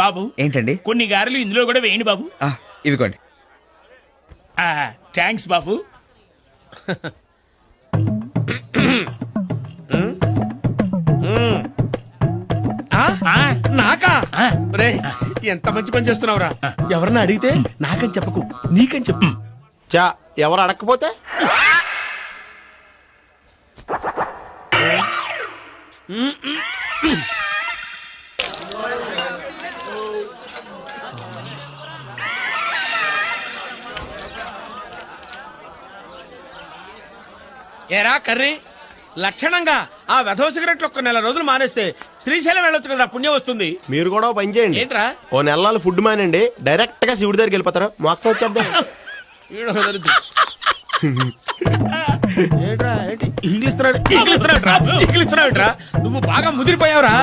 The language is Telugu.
బాబు ఏంటండి? కొన్ని గారెలు ఇందులో కూడా వేయండి బాబు. ఇవిగోండి. థ్యాంక్స్ బాబు. నాకా? రే ఎంత మంచి పని చేస్తున్నావురా. ఎవరన్నా అడిగితే నాకని చెప్పకు, నీకని చెప్పు. చా ఎవరు అడగకపోతే ఏరా కర్రీ, లక్షణంగా ఆ వెధవ సిగరెట్లు ఒక్క నెల రోజులు మానేస్తే శ్రీశైలం వెళ్ళొచ్చు కదా, పుణ్యం వస్తుంది. మీరు కూడా పని చేయండి. ఏంట్రా? ఓ నెలలు ఫుడ్ మానండి, డైరెక్ట్ గా శివుడి దగ్గరికి వెళ్ళిపోతారు. మోక్షం వచ్చేద్దాం. ఇంగ్లీష్ నువ్వు బాగా ముదిరిపోయావురా.